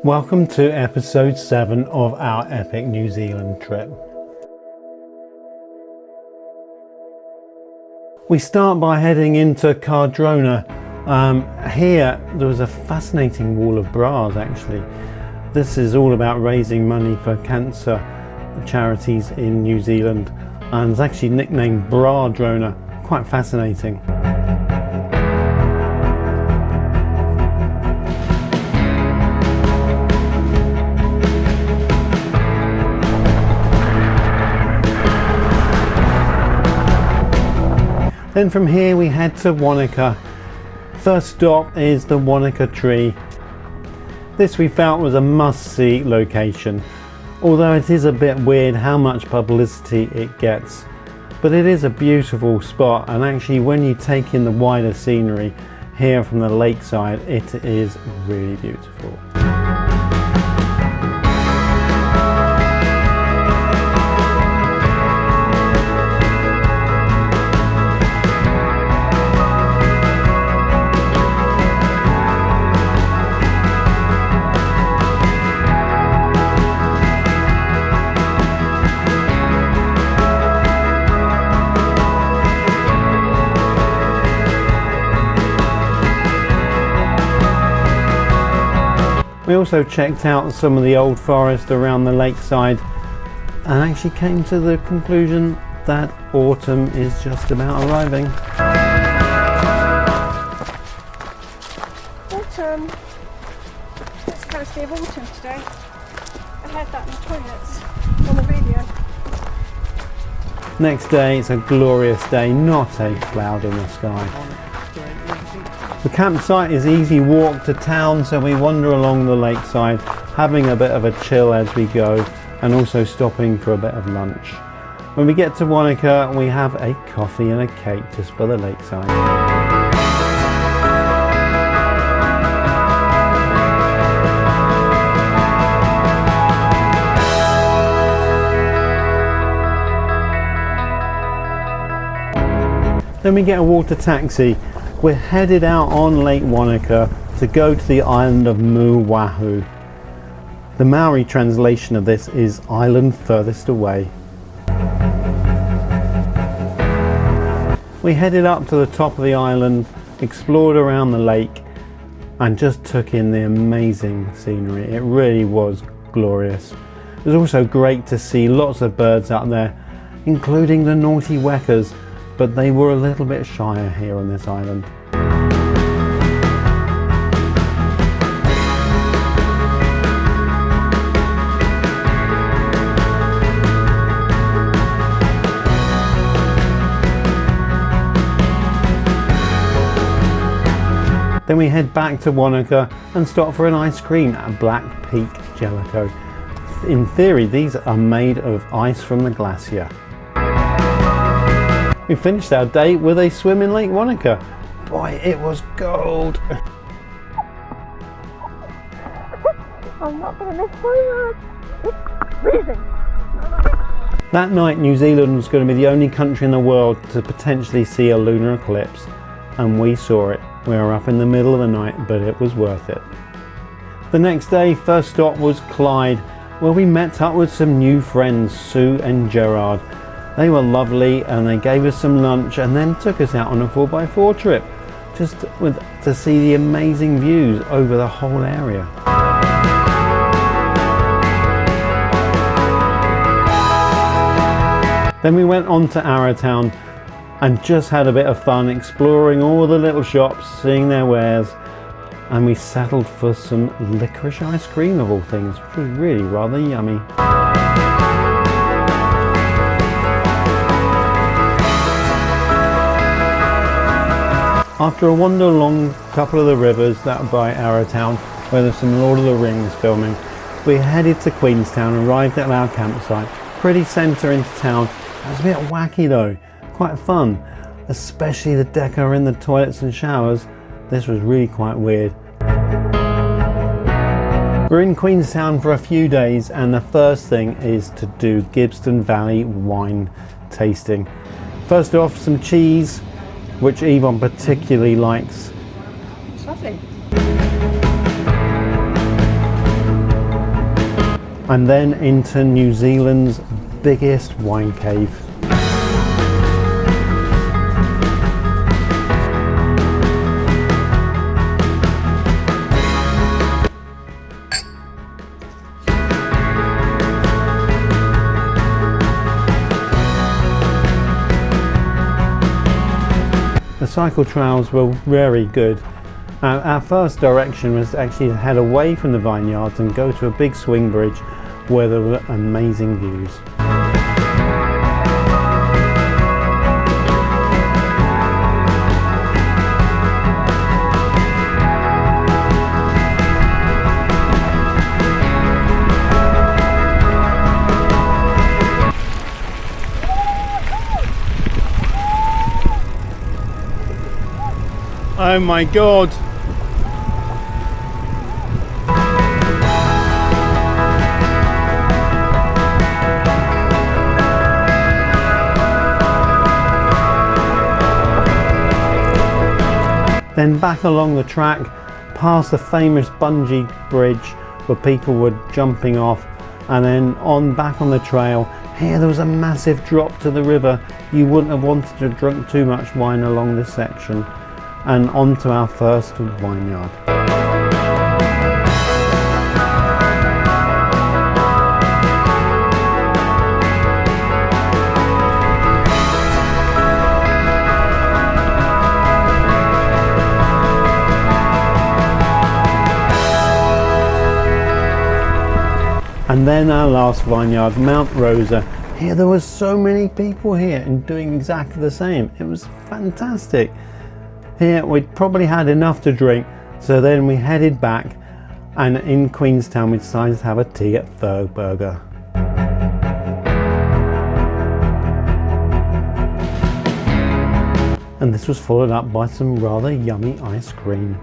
Welcome to episode 7 of our epic New Zealand trip. We start by heading into Cardrona. Here there was a fascinating wall of bras actually. This is all about raising money for cancer charities in New Zealand, and it's actually nicknamed Bra-drona. Quite fascinating. Then from here we head to Wanaka. First stop is the Wanaka tree. This we felt was a must-see location, although it is a bit weird how much publicity it gets. But it is a beautiful spot, and actually when you take in the wider scenery here from the lakeside, it is really beautiful. We also checked out some of the old forest around the lakeside and actually came to the conclusion that autumn is just about arriving. Autumn. It's the first day of autumn today. I heard that in the toilets on the radio. Next day it's a glorious day, not a cloud in the sky. The campsite is easy walk to town, so we wander along the lakeside, having a bit of a chill as we go, and also stopping for a bit of lunch. When we get to Wanaka, we have a coffee and a cake just by the lakeside. Then we get a water taxi. We're headed out on Lake Wanaka to go to the island of Muahu. The Maori translation of this is island furthest away. We headed up to the top of the island, explored around the lake, and just took in the amazing scenery. It really was glorious. It was also great to see lots of birds out there, including the naughty wekas, but they were a little bit shyer here on this island. Then we head back to Wanaka and stop for an ice cream at Black Peak Gelato. In theory, these are made of ice from the glacier. We finished our day with a swim in Lake Wanaka. Boy, it was gold. I'm not going to miss my word. It's freezing. That night, New Zealand was going to be the only country in the world to potentially see a lunar eclipse, and we saw it. We were up in the middle of the night, but it was worth it. The next day, first stop was Clyde, where we met up with some new friends, Sue and Gerard. They were lovely and they gave us some lunch and then took us out on a 4x4 trip just to see the amazing views over the whole area. Then we went on to Arrowtown and just had a bit of fun exploring all the little shops, seeing their wares, and we settled for some licorice ice cream of all things, which was really rather yummy. After a wander along a couple of the rivers that are by Arrowtown, where there's some Lord of the Rings filming, we headed to Queenstown and arrived at our campsite. Pretty centre into town. It was a bit wacky though, quite fun, especially the decor in the toilets and showers. This was really quite weird. We're in Queenstown for a few days, and the first thing is to do Gibbston Valley wine tasting. First off, some cheese, which Yvonne particularly likes. It's lovely. and then into New Zealand's biggest wine cave. The cycle trails were very good. Our first direction was actually to head away from the vineyards and go to a big swing bridge where there were amazing views. Oh my God! Then back along the track, past the famous bungee bridge where people were jumping off, and then on back on the trail. Here there was a massive drop to the river. You wouldn't have wanted to drink too much wine along this section. And on to our first vineyard. And then our last vineyard, Mount Rosa. Here there was so many people here and doing exactly the same. It was fantastic. Here we'd probably had enough to drink, so then we headed back, and in Queenstown we decided to have a tea at Thurburger. And this was followed up by some rather yummy ice cream.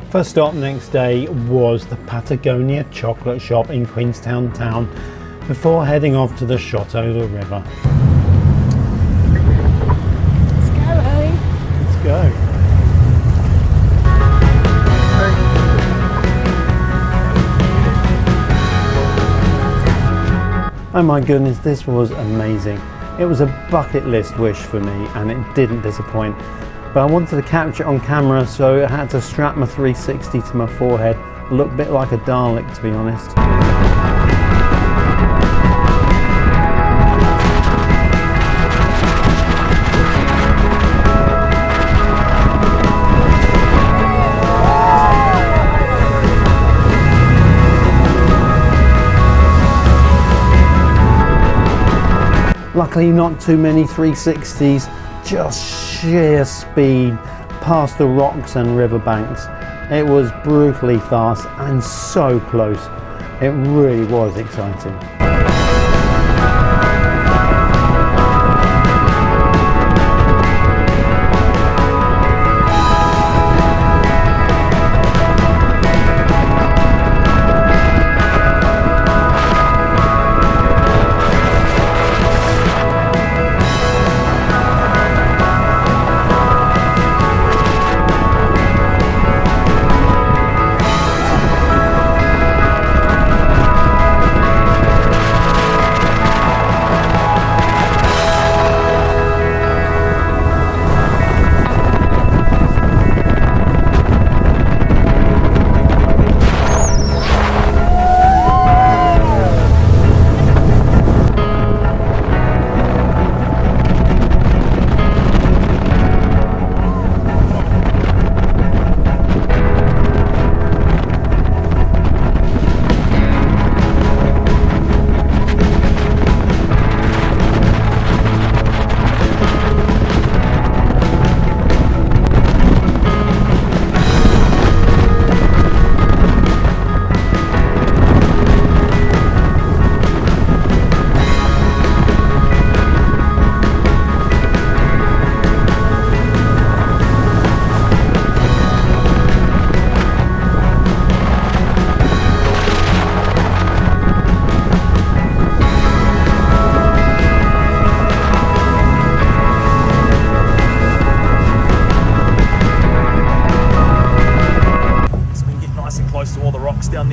First stop next day was the Patagonia chocolate shop in Queenstown town, before heading off to the Shotover River. Let's go, Ellie. Let's go. Oh my goodness, this was amazing. It was a bucket list wish for me, and it didn't disappoint. But I wanted to capture it on camera, so I had to strap my 360 to my forehead. Looked a bit like a Dalek, to be honest. Luckily not too many 360s, just sheer speed past the rocks and riverbanks. It was brutally fast and so close. It really was exciting.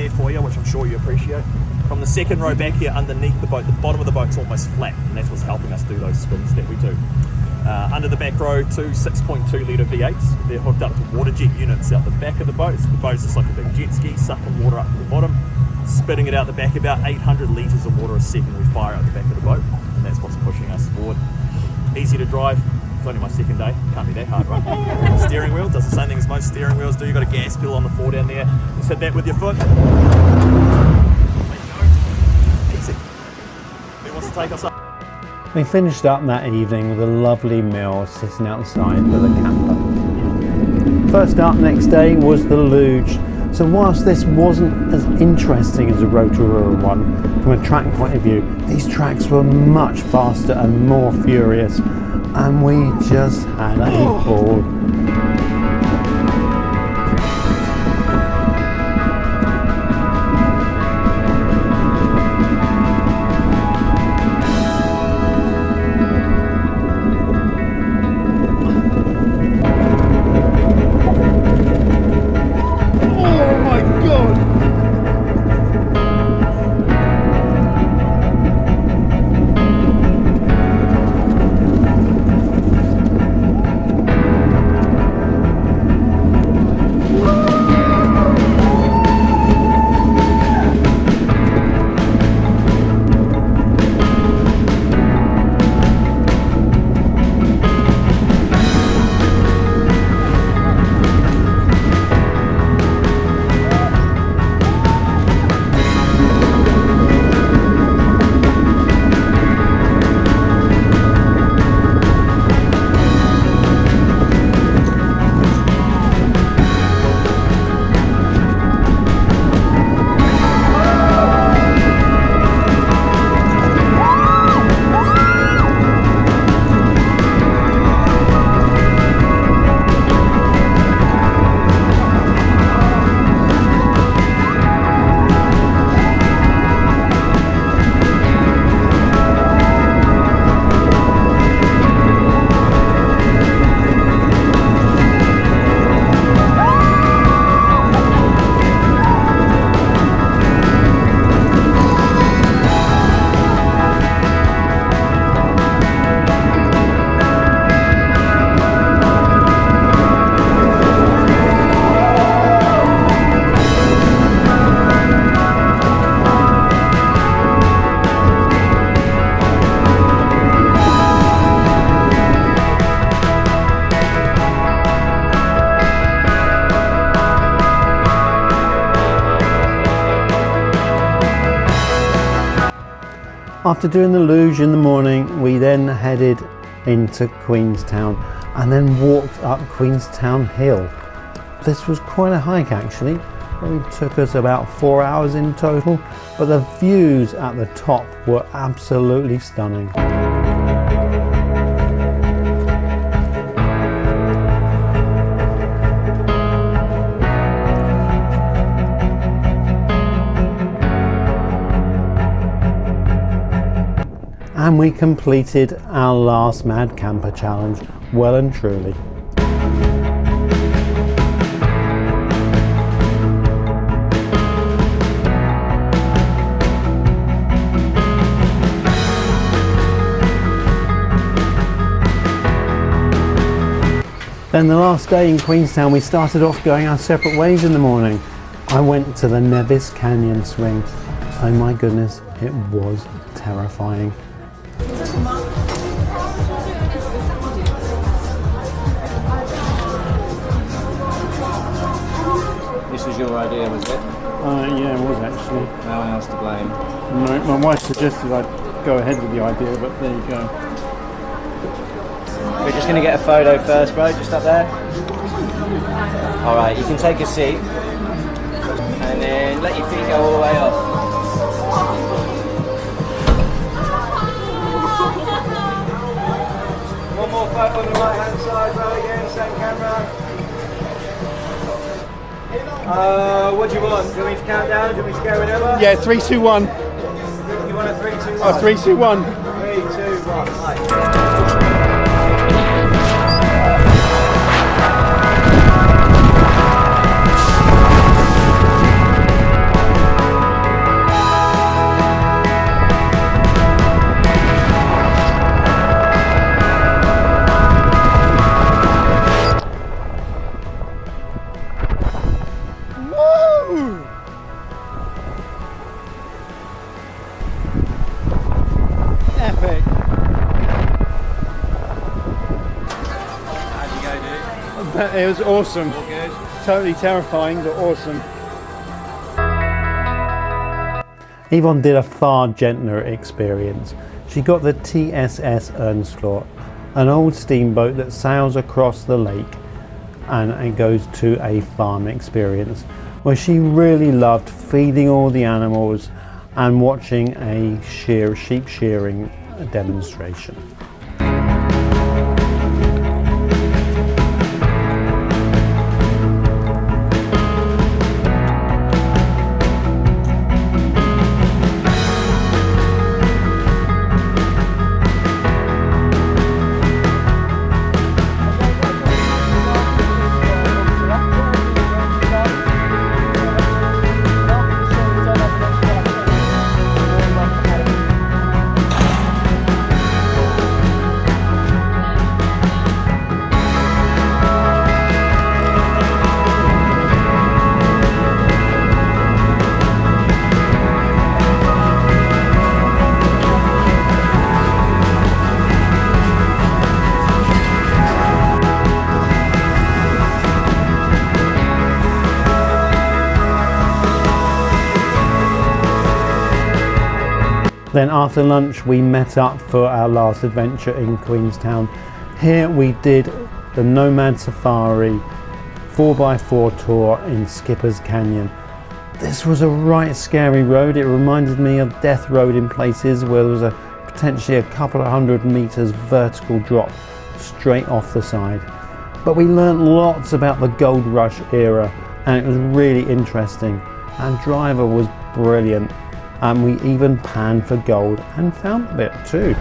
there for you, which I'm sure you appreciate. From the second row back here underneath the boat, the bottom of the boat's almost flat, and that's what's helping us do those spins that we do. Under the back row, two 6.2 litre V8s. They're hooked up to water jet units out the back of the boat. So the boat's just like a big jet ski, sucking water up to the bottom, spitting it out the back, about 800 litres of water a second we fire out the back of the boat, and that's what's pushing us forward. Easy to drive. It's only my second day, can't be that hard, right? Steering wheel does the same thing as most steering wheels do. You've got a gas pedal on the floor down there. Just hit that with your foot. Easy. Who wants to take us up? We finished up that evening with a lovely meal sitting outside with a camper. First up next day was the Luge. So whilst this wasn't as interesting as a Rotorua one from a track point of view, these tracks were much faster and more furious, and we just had a ball. After doing the Luge in the morning, we then headed into Queenstown and then walked up Queenstown Hill. This was quite a hike actually. It took us about 4 hours in total, but the views at the top were absolutely stunning. And we completed our last Mad Camper Challenge well and truly. Then the last day in Queenstown, we started off going our separate ways in the morning. I went to the Nevis Canyon Swing. Oh my goodness, it was terrifying. This was your idea, was it? Yeah, it was actually. No one else to blame. No, my wife suggested I'd go ahead with the idea, but there you go. We're just going to get a photo first, bro, just up there. Alright, you can take a seat. And then let your feet go all the way up. One more photo on the right hand side, bro, again, same camera. What do you want? Do you want me to count down? Do you want me to go whenever? Yeah, 3, 2, 1. You want a 3, 2, 1? Oh, 3, 2, 1. 3, 2, 1. Right. But it was awesome. All good? Totally terrifying, but awesome. Yvonne did a far gentler experience. She got the TSS Ernstlaw, an old steamboat that sails across the lake, and it goes to a farm experience where she really loved feeding all the animals and watching a sheep shearing demonstration. Then after lunch we met up for our last adventure in Queenstown. Here we did the Nomad Safari 4x4 tour in Skipper's Canyon. This was a right scary road. It reminded me of Death Road in places where there was potentially a couple of 100 meters vertical drop straight off the side. But we learnt lots about the Gold Rush era and it was really interesting. Our driver was brilliant. And we even panned for gold and found a bit too.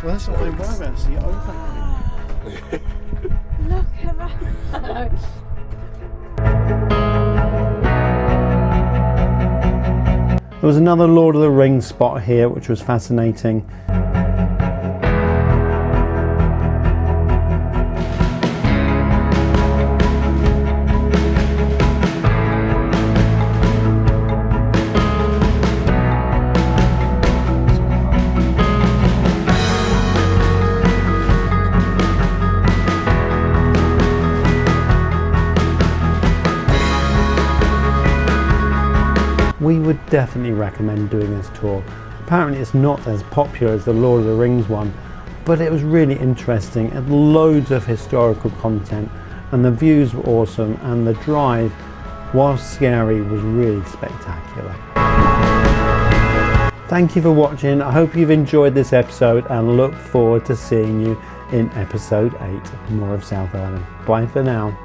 Well, that's what I worry about, it's the overhang. Look at that. There was another Lord of the Rings spot here which was fascinating. We would definitely recommend doing this tour. Apparently it's not as popular as the Lord of the Rings one, but it was really interesting and loads of historical content, and the views were awesome, and the drive, while scary, was really spectacular. Thank you for watching. I hope you've enjoyed this episode and look forward to seeing you in episode 8, more of South Island. Bye for now.